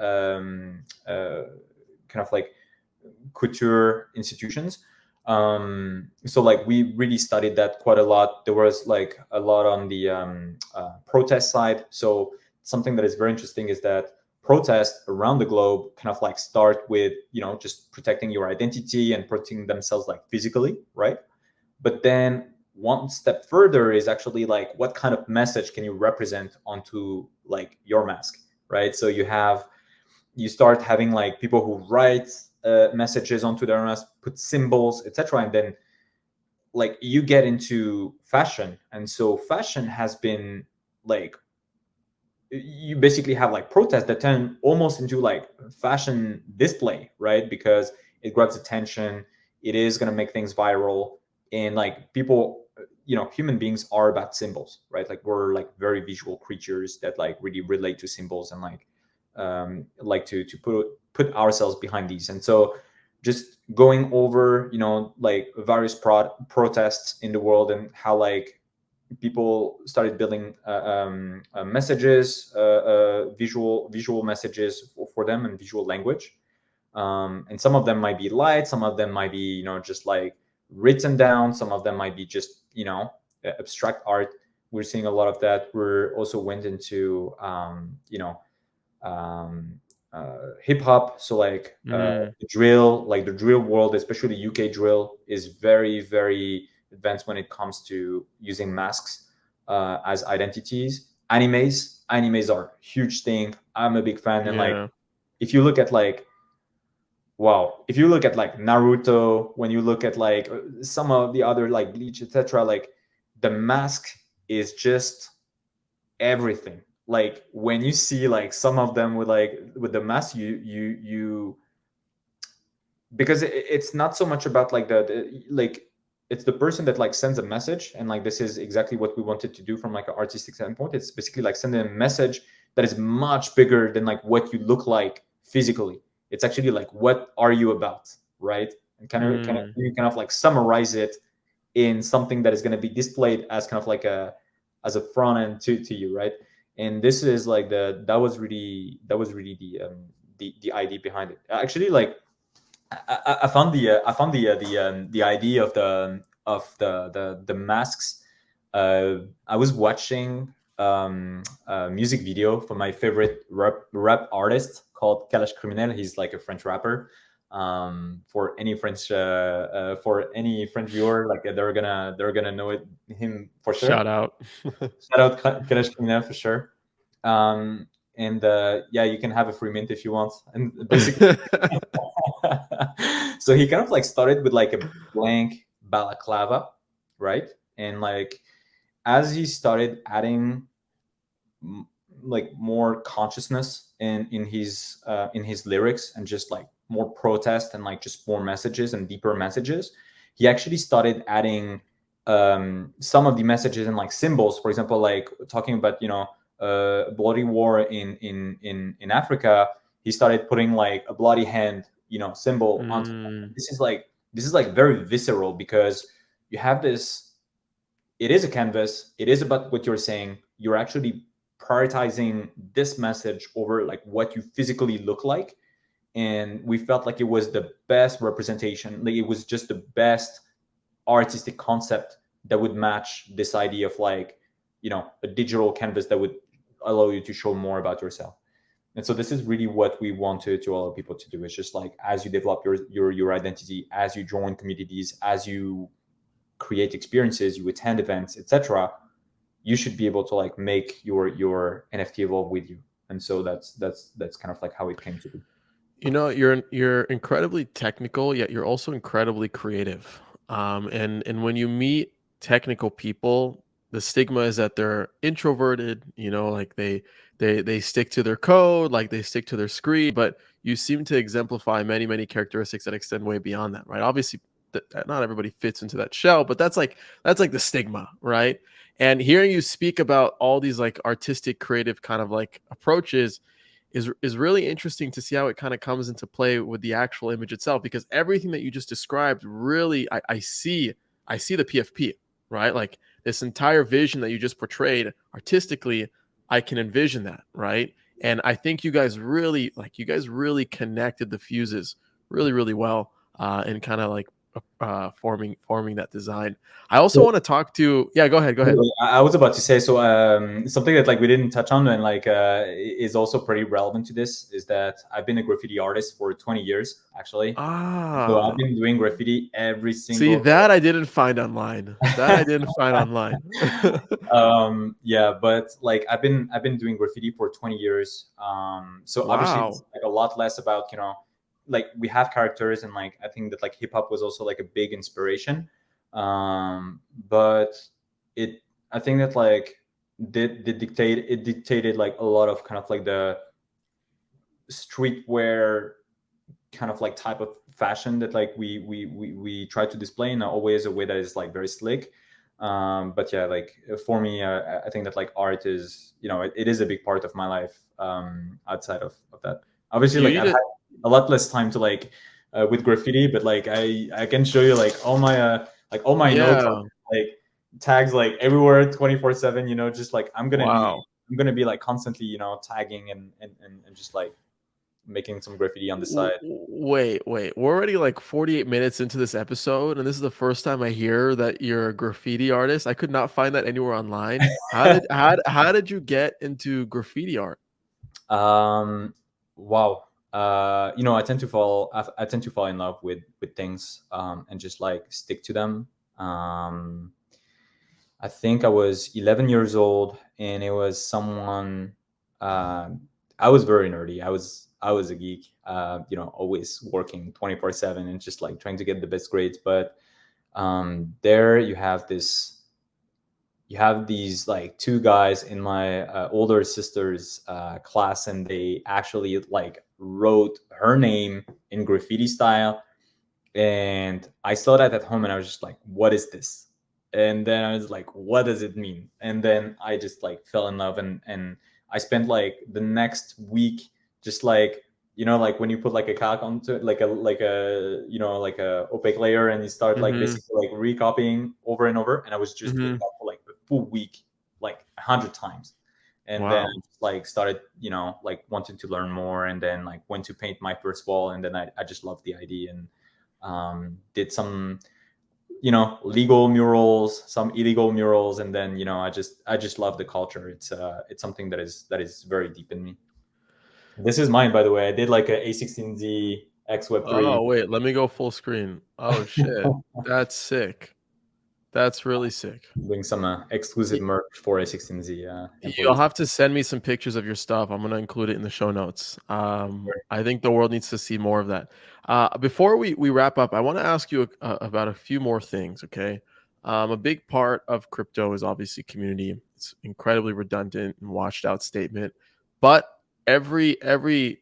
kind of like couture institutions. So like we really studied that quite a lot. There was like a lot on the protest side. So something that is very interesting is that protests around the globe kind of like start with just protecting your identity and protecting themselves like physically, right? But then one step further is actually like what kind of message can you represent onto like your mask, right? So you start having like people who write messages onto their mask, put symbols, etc., and then like you get into fashion. And so fashion has been like, you basically have like protests that turn almost into like fashion display, right? Because it grabs attention, it is going to make things viral, and like people, human beings are about symbols, right? Like we're like very visual creatures that like really relate to symbols, and like to put ourselves behind these. And so just going over like various protests in the world, and how like people started building messages, visual messages for them, and visual language. And some of them might be light, some of them might be just like written down, some of them might be just abstract art. We're seeing a lot of that. We're also went into um, hip hop. So like Mm, the drill, like the drill world, especially UK drill, is very, very advanced when it comes to using masks as identities. Animes are a huge thing. I'm a big fan, and like yeah. if you look at like, wow, if you look at like Naruto, when you look at like some of the other like Bleach, etc., like the mask is just everything. Like when you see like some of them with the mask, you because it's not so much about like like it's the person that like sends a message, and like this is exactly what we wanted to do from like an artistic standpoint. It's basically like sending a message that is much bigger than like what you look like physically. It's actually like, what are you about, right? And Mm. you kind of like summarize it in something that is going to be displayed as kind of like a front end to you, right? And this is like that was really the idea behind it. Actually, like I found the idea of the masks I was watching a music video for my favorite rap artist called Kalash Criminel. He's like a French rapper. For any French viewer, like they're gonna know him for sure. Shout out. Shout out Kalash Criminel for sure. Um, and yeah, you can have a free mint if you want. And basically, so he kind of like started with like a blank balaclava, right? And like as he started adding like more consciousness in his lyrics, and just like more protest and like just more messages and deeper messages, he actually started adding some of the messages and like symbols. For example, like talking about bloody war in Africa, he started putting like a bloody hand symbol onto Mm. this is like very visceral, because you have this, it is a canvas, it is about what you're saying, you're actually prioritizing this message over like what you physically look like. And we felt like it was the best representation, like it was just the best artistic concept that would match this idea of like a digital canvas that would allow you to show more about yourself. And so this is really what we wanted to allow people to do. It's just like, as you develop your identity, as you join communities, as you create experiences, you attend events, etc., you should be able to like make your NFT evolve with you. And so that's kind of like how it came to be. You're incredibly technical, yet you're also incredibly creative. And when you meet technical people, the stigma is that they're introverted. Like they stick to their code, like they stick to their screen. But you seem to exemplify many characteristics that extend way beyond that, right? Obviously, not everybody fits into that shell, but that's like the stigma, right? And hearing you speak about all these like artistic, creative kind of like approaches is really interesting to see how it kind of comes into play with the actual image itself, because everything that you just described really I see the PFP, right? Like this entire vision that you just portrayed artistically, I can envision that, right? And I think you guys really connected the fuses really well, and kind of like forming that design. I also want to talk to, yeah, go ahead. I was about to say, so something that like we didn't touch on, and like is also pretty relevant to this, is that I've been a graffiti artist for 20 years actually. So I've Ah, been doing graffiti every see, single that I didn't find online. That I didn't find online. yeah, but like I've been doing graffiti for 20 years. So obviously it's Wow. like a lot less about like we have characters, and like I think that like hip hop was also like a big inspiration. But it I think that like dictated like a lot of kind of like the streetwear kind of like type of fashion that like we try to display in always a way that is like very slick. But yeah, like for me, I think that like art is it is a big part of my life, outside of that. Obviously, You like need I've to, had a lot less time to like with graffiti, but like I can show you like all my notes are yeah. like tags like everywhere 24/7. Just like Wow. I'm gonna be like constantly tagging and just like making some graffiti on the side. Wait. We're already like 48 minutes into this episode, and this is the first time I hear that you're a graffiti artist. I could not find that anywhere online. How did you get into graffiti art? Um, wow. I tend to fall in love with things, and just like stick to them. Um, I think I was 11 years old, and it was someone. Uh, I was very nerdy. I was a geek. Always working 24/7 and just like trying to get the best grades. But there you have these like two guys in my older sister's class, and they actually like wrote her name in graffiti style. And I saw that at home, and I was just like, what is this? And then I was like, what does it mean? And then I just like fell in love, and I spent like the next week just like like when you put like a calc onto it, like a opaque layer, and you start like Mm-hmm. basically like recopying over and over. And I was just doing Mm-hmm. that for like a full week, like 100 times. And then Wow. I just like started like wanting to learn more, and then like went to paint my first wall, and then I just loved the idea, and did some legal murals, some illegal murals, and then I just love the culture. It's something that is very deep in me. This is mine, by the way. I did like a A16Z X Web3. Oh, wait, let me go full screen. Oh shit. That's sick. That's really sick. Doing some exclusive merch for A16Z You'll employees. have to send me some pictures of your stuff. I'm gonna include it in the show notes. I think the world needs to see more of that. Before we wrap up, I want to ask you about a few more things. Okay, a big part of crypto is obviously community. It's incredibly redundant and washed out statement, but every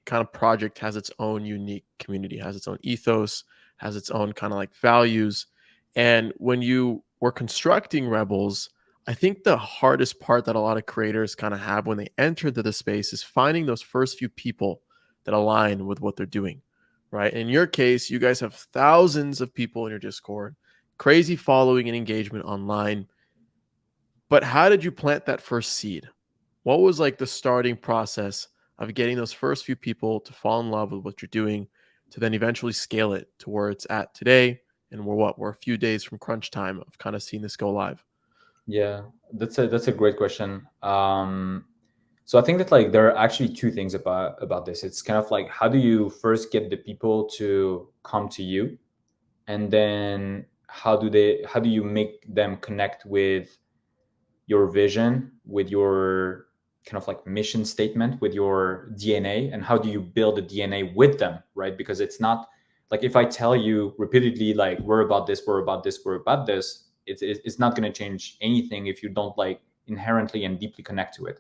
kind of project has its own unique community, has its own ethos, has its own kind of like values. And when you were constructing Rebels, I think the hardest part that a lot of creators kind of have when they enter into the space is finding those first few people that align with what they're doing, right? In your case, you guys have thousands of people in your Discord, crazy following and engagement online. But how did you plant that first seed? What was like the starting process of getting those first few people to fall in love with what you're doing to then eventually scale it to where it's at today? And we're a few days from crunch time of kind of seeing this go live. Yeah, that's a great question. So I think that like there are actually two things about this. It's kind of like, how do you first get the people to come to you, and then how do you make them connect with your vision, with your kind of like mission statement, with your DNA, and how do you build the DNA with them, right? Because it's not like, if I tell you repeatedly like, we're about this, we're about this, we're about this, it's not going to change anything if you don't like inherently and deeply connect to it.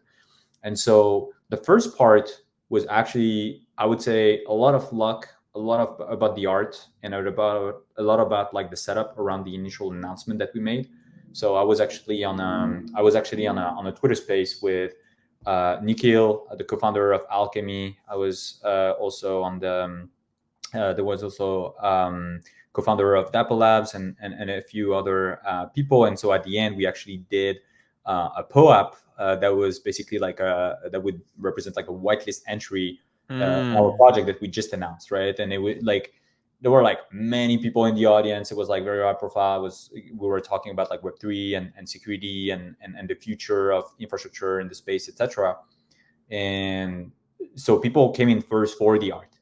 And so the first part was actually, I would say, a lot of luck, a lot of about the art, and about a lot about like the setup around the initial announcement that we made. So I was actually on a Twitter space with Nikhil, the co-founder of Alchemy. I was also on the there was also co-founder of Dapple Labs, and a few other people. And so at the end, we actually did a POAP that was basically like that would represent like a whitelist entry in our Mm. project that we just announced, right? And it would like, there were like many people in the audience. It was like very high profile. We were talking about like Web3 and security and the future of infrastructure in the space, etc. And so people came in first for the art,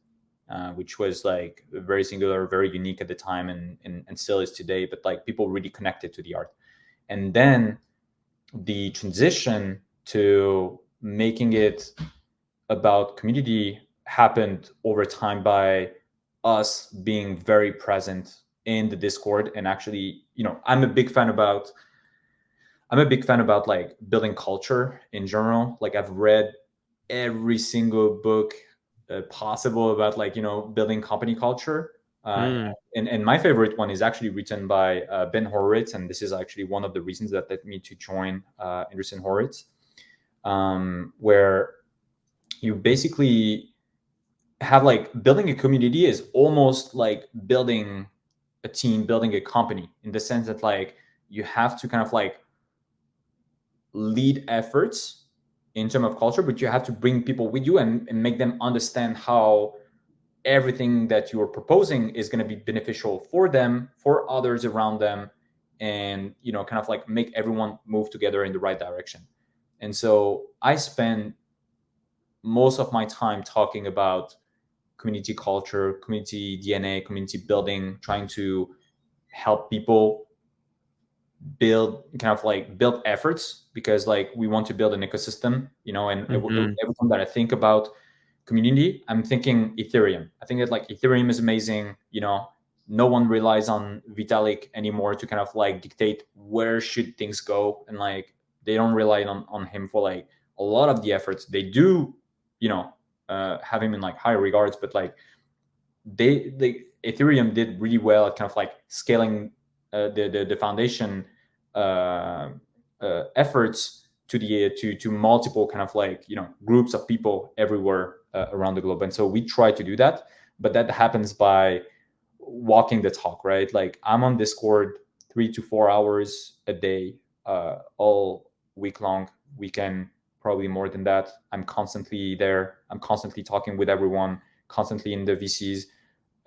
which was like very singular, very unique at the time, and still is today. But like people really connected to the art, and then the transition to making it about community happened over time by us being very present in the Discord. And actually, I'm a big fan about like building culture in general. Like I've read every single book possible about like building company culture. Mm. And my favorite one is actually written by Ben Horowitz, and this is actually one of the reasons that led me to join Anderson Horowitz, where you basically have like, building a community is almost like building a team, building a company, in the sense that like you have to kind of like lead efforts in terms of culture, but you have to bring people with you and make them understand how everything that you're proposing is going to be beneficial for them, for others around them, and kind of like make everyone move together in the right direction. And so I spend most of my time talking about community culture, community DNA, community building, trying to help people build efforts, because like we want to build an ecosystem, and Mhm. every time that I think about community, I'm thinking Ethereum. I think that like Ethereum is amazing. No one relies on Vitalik anymore to kind of like dictate where should things go, and like they don't rely on him for like a lot of the efforts. They do, have him in like high regards, but like they Ethereum did really well at kind of like scaling the foundation uh, efforts to multiple kind of like groups of people everywhere around the globe. And so we try to do that, but that happens by walking the talk, right? Like I'm on Discord 3 to 4 hours a day, all week long, weekend probably more than that. I'm constantly there. I'm constantly talking with everyone, constantly in the VCs,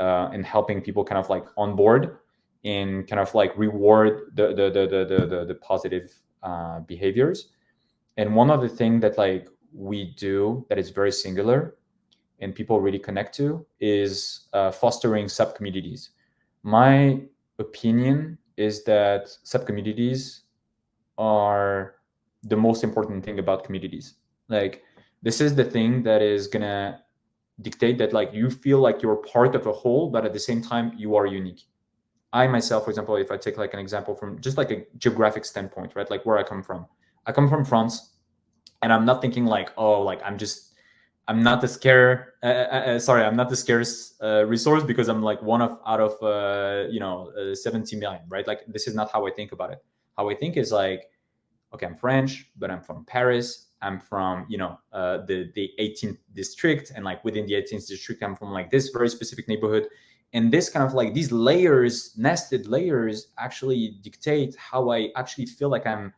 and helping people kind of like on board. and kind of like reward the positive behaviors. And one other thing that like we do that is very singular and people really connect to is fostering sub communities. My opinion is that sub communities are the most important thing about communities. Like, this is the thing that is gonna dictate that like you feel like you're part of a whole, but at the same time you are unique. I myself, for example, if I take like an example from just like a geographic standpoint, right? Like where I come from France, and I'm not thinking like, oh, like I'm not the scare. Sorry, I'm not the scarce resource because I'm like one of out of 70 million, right? Like this is not how I think about it. How I think is like, okay, I'm French, but I'm from Paris. I'm from the 18th district, and like within the 18th district, I'm from like this very specific neighborhood. And this kind of like these layers, nested layers, actually dictate how I actually feel like I'm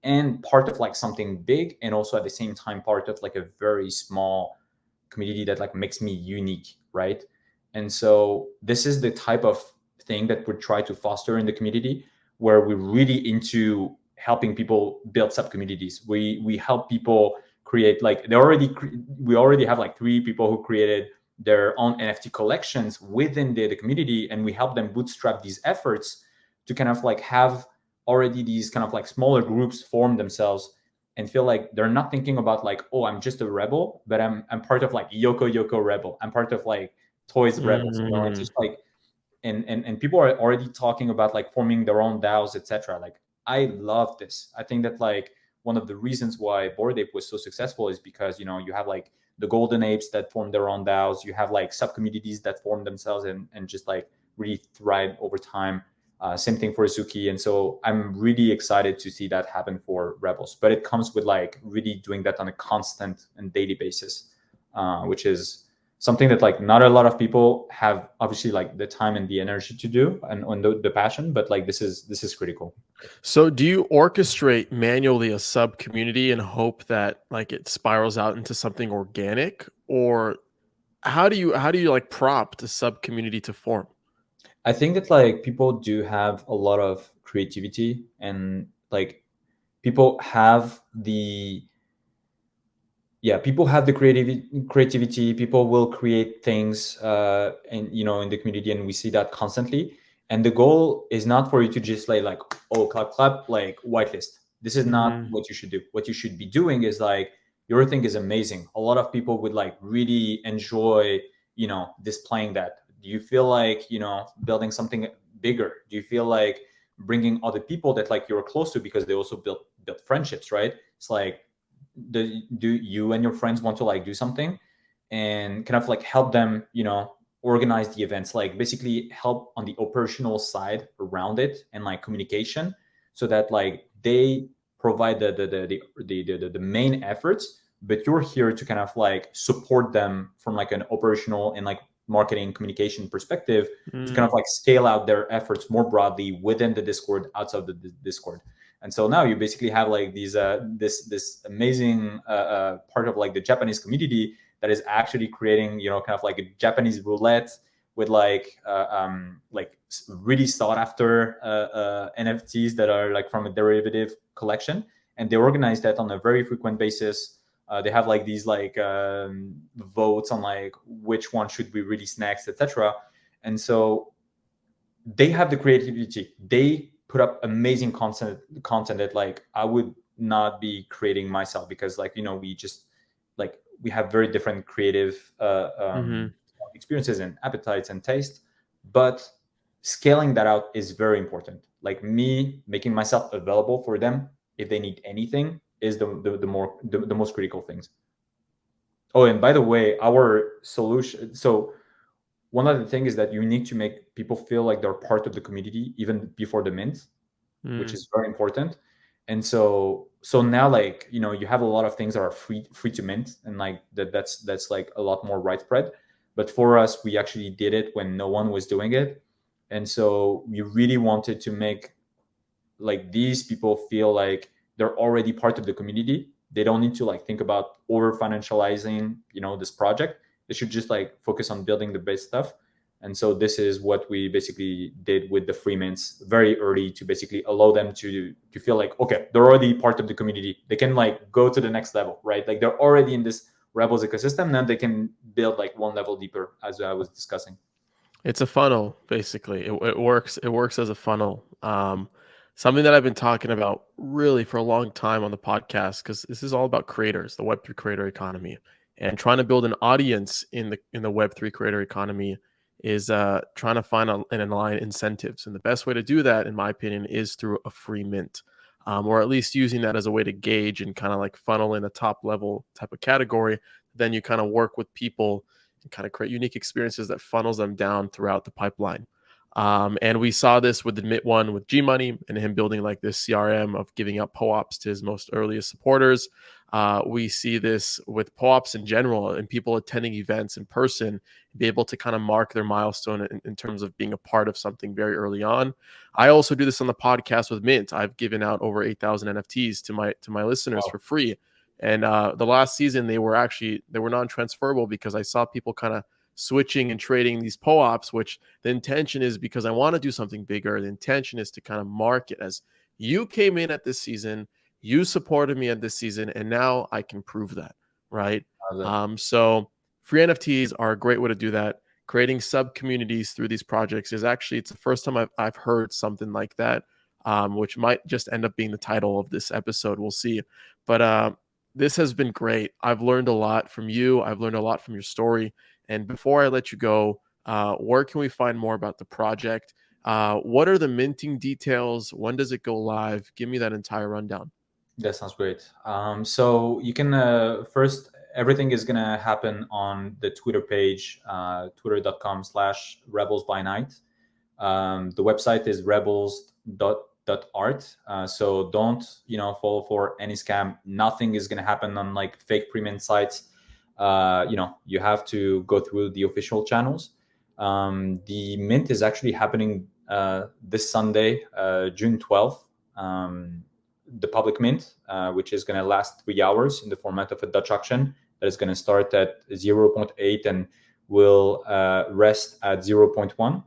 and part of like something big, and also at the same time part of like a very small community that like makes me unique, right? And so this is the type of thing that we try to foster in the community, where we're really into helping people build sub communities. We help people create like we already have like 3 people who created their own NFT collections within the community, and we help them bootstrap these efforts to kind of like have already these kind of like smaller groups form themselves and feel like they're not thinking about like, oh, I'm just a rebel, but I'm part of like Yoko Yoko Rebel. I'm part of like Toys Rebels. You know, it's Mm. just like, and people are already talking about like forming their own DAOs, etc. Like, I love this. I think that like one of the reasons why Bored Ape was so successful is because you have like the golden apes that form their own DAOs. You have like sub communities that form themselves and just like really thrive over time. Same thing for Azuki. And so I'm really excited to see that happen for Rebels. But it comes with like really doing that on a constant and daily basis, which is something that like not a lot of people have obviously like the time and the energy to do, and the passion, but like this is critical. So do you orchestrate manually a sub community and hope that like it spirals out into something organic, or how do you like prompt a sub community to form? I think that like people do have a lot of creativity, and like people have the people have the creativity. People will create things and in the community, and we see that constantly. And the goal is not for you to just like oh, clap clap, like whitelist. This is not Mhm. what you should do. What you should be doing is like, your thing is amazing, a lot of people would like really enjoy displaying that. Do you feel like building something bigger? Do you feel like bringing other people that like you're close to, because they also build friendships, right? It's like, do you and your friends want to like do something and kind of like help them organize the events, like basically help on the operational side around it and like communication, so that like they provide the main efforts, but you're here to kind of like support them from like an operational and like marketing communication perspective, to kind of Mm. like scale out their efforts more broadly within the Discord, outside of the Discord. And so now you basically have like these this amazing part of like the Japanese community that is actually creating kind of like a Japanese roulette with like really sought after NFTs that are like from a derivative collection, and they organize that on a very frequent basis. They have like these like votes on like which one should be released next, etc. And so they have the creativity. They put up amazing content that like I would not be creating myself, because like we just like we have very different creative Mhm. experiences and appetites and taste. But scaling that out is very important. Like, me making myself available for them if they need anything is the most critical things. Oh, and by the way, our solution, so one other thing is that you need to make people feel like they're part of the community even before the mint, which Mm. is very important. And so now like you have a lot of things that are free to mint, and like that's like a lot more widespread. But for us, we actually did it when no one was doing it, and so we really wanted to make like these people feel like they're already part of the community. They don't need to like think about over financializing this project. They should just like focus on building the base stuff. And so this is what we basically did with the free mints very early, to basically allow them to feel like, okay, they're already part of the community. They can like go to the next level, right? Like they're already in this Rebels ecosystem. Now they can build like one level deeper, as I was discussing. It's a funnel, basically. It works. It works as a funnel. Something that I've been talking about really for a long time on the podcast, because this is all about creators, the Web3 creator economy, and trying to build an audience in the Web3 creator economy is trying to find and align incentives. And the best way to do that, in my opinion, is through a free mint, or at least using that as a way to gauge and kind of like funnel in a top level type of category. Then you kind of work with people and kind of create unique experiences that funnels them down throughout the pipeline. And we saw this with the Mint one with G Money and him building like this CRM of giving out POAPs to his most earliest supporters. We see this with POAPs in general and people attending events in person, be able to kind of mark their milestone in terms of being a part of something very early on. I also do this on the podcast with Mint. I've given out over 8,000 NFTs to my listeners Wow. for free. And the last season, they were non-transferable because I saw people kind of switching and trading these POAPs, which the intention is because I want to do something bigger. The intention is to kind of mark it as you came in at this season, you supported me at this season, and now I can prove that, right? So free NFTs are a great way to do that. Creating sub communities through these projects is actually, it's the first time I've heard something like that, which might just end up being the title of this episode. We'll see. But this has been great. I've learned a lot from you. I've learned a lot from your story. And before I let you go, where can we find more about the project? What are the minting details? When does it go live? Give me that entire rundown. That sounds great. So you can first, everything is gonna happen on the Twitter page, twitter.com/rebelsbynight. The website is rebels.art. So don't, fall for any scam. Nothing is gonna happen on like fake pre-mint sites. You have to go through the official channels. The mint is actually happening this Sunday, June 12th. The public mint, which is going to last 3 hours in the format of a Dutch auction that is going to start at 0.8 and will rest at 0.1.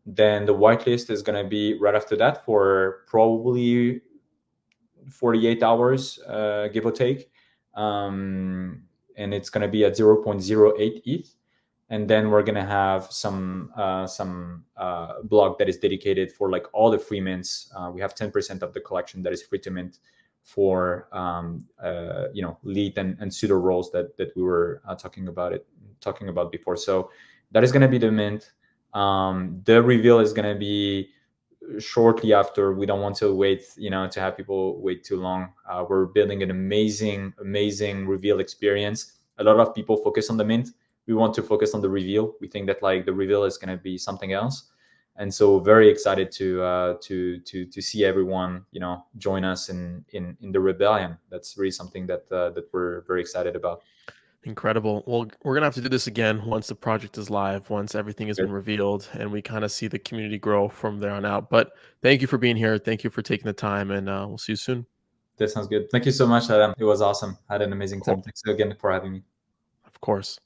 Then the whitelist is going to be right after that for probably 48 hours, give or take. And it's going to be at 0.08 ETH. And then we're going to have some blog that is dedicated for like all the free mints. We have 10% of the collection that is free to mint for lead and pseudo roles that we were talking about before. So that is going to be the mint. The reveal is going to be shortly after. We don't want to wait, to have people wait too long. We're building an amazing reveal experience. A lot of people focus on the mint. We want to focus on the reveal. We think that like the reveal is going to be something else, and so very excited to see everyone join us in the rebellion. That's really something that we're very excited about. Incredible. Well, we're gonna have to do this again once the project is live, once everything has been revealed, and we kind of see the community grow from there on out. But thank you for being here. Thank you for taking the time, and we'll see you soon. That sounds good. Thank you so much, Adam. It was awesome. I had an amazing time. Thanks again for having me. Of course.